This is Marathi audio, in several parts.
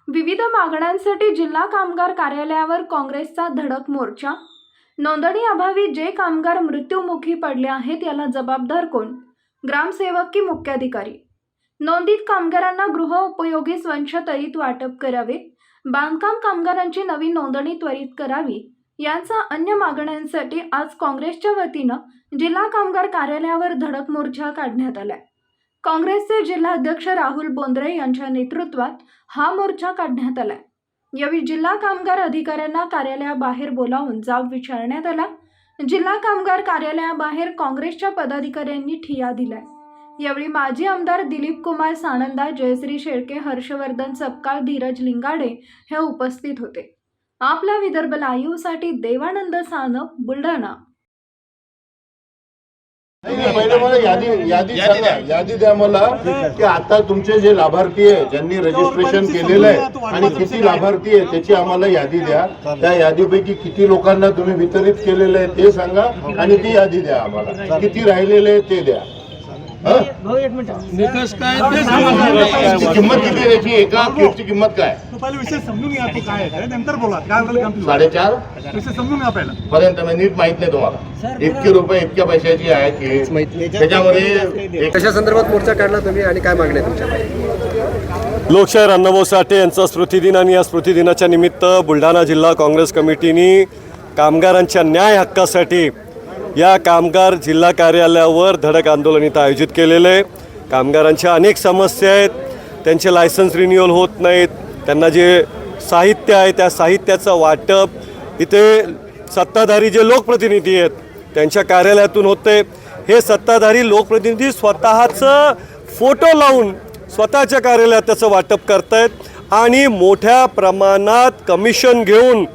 विविध मागण्यांसाठी जिल्हा कामगार कार्यालयावर काँग्रेसचा धडक मोर्चा। नोंदणी अभावी जे कामगार मृत्युमुखी पडले आहेत याला जबाबदार कोण? ग्रामसेवक की मुख्याधिकारी? नोंदित कामगारांना गृहोपयोगी स्वच्छतेत वाटप करावे, बांधकाम कामगारांची नवीन नोंदणी त्वरित करावी यांचा अन्य मागण्यांसाठी आज काँग्रेसच्या वतीनं जिल्हा कामगार कार्यालयावर धडक मोर्चा काढण्यात आलाय। काँग्रेसचे जिल्हाध्यक्ष राहुल बोंद्रे यांच्या नेतृत्वात हा मोर्चा काढण्यात आलाय। यावेळी जिल्हा कामगार अधिकाऱ्यांना कार्यालयाबाहेर बोलावून जाब विचारण्यात आला। जिल्हा कामगार कार्यालयाबाहेर काँग्रेसच्या पदाधिकाऱ्यांनी ठिय्या दिलाय। यावेळी माजी आमदार दिलीप कुमार सानंदा, जयश्री शेळके, हर्षवर्धन सपकाळ, धीरज लिंगाडे हे उपस्थित होते। आपला विदर्भ लाईव्हसाठी देवानंद सानप, बुलढाणा। पहिले मला यादी सांगा, यादी द्या मला की आता तुमचे जे लाभार्थी आहे ज्यांनी रजिस्ट्रेशन केलेलं आहे आणि किती लाभार्थी आहे त्याची आम्हाला यादी द्या। त्या यादीपैकी किती लोकांना तुम्ही वितरित केलेलं आहे ते सांगा आणि ती यादी द्या आम्हाला, किती राहिलेले आहे ते द्या। निकष काय किंमत किती आहे त्याची? एका किटची किंमत काय? पहिले विषय समजून घ्या, तो काय आहे नंतर बोला। काय बोलले? 4.5 विषय समजून घ्या पहिला पर्यंत नीट माहित नाही तुम्हाला इतके रुपये इतक्या पैशाची आहे की त्याच्यामध्ये कशा संदर्भात मोर्चा काढला तुम्ही आणि काय मागणी आहे तुमच्याकडे? लोकशाहीर अण्णाभाऊ साठे यांचा स्मृतिदिन आणि या स्मृतिदिनाच्या निमित्त बुलढाणा जिल्हा काँग्रेस कमिटीने कामगारांच्या न्याय हक्कासाठी या कामगार जिल्हा कार्यालयावर धडक आंदोलन इथं आयोजित केलेलं आहे। कामगारांच्या अनेक समस्या आहेत, त्यांचे लायसन्स रिन्युअल होत नाहीत, त्यांना जे साहित्य आहे त्या साहित्याचं वाटप इथे सत्ताधारी जे लोकप्रतिनिधी आहेत त्यांच्या कार्यालयातून होते। हे सत्ताधारी लोकप्रतिनिधी स्वतःचं फोटो लावून स्वतःच्या कार्यालयात त्याचं वाटप करतायत आणि मोठ्या प्रमाणात कमिशन घेऊन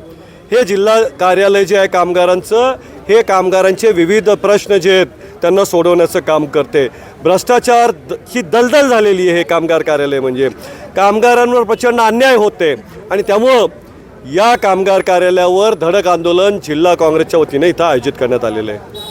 हे जिल्हा कार्यालय जे आहे कामगारांचं, हे कामगारांचे विविध प्रश्न जे आहेत त्यांना सोडवण्याचं काम करते। भ्रष्टाचार ही दलदल झालेली आहे हे कामगार कार्यालय, म्हणजे कामगारांवर प्रचंड अन्याय होते आणि त्यामुळं या कामगार कार्यालयावर धडक आंदोलन जिल्हा काँग्रेसच्या वतीने इथं आयोजित करण्यात आलेलं आहे।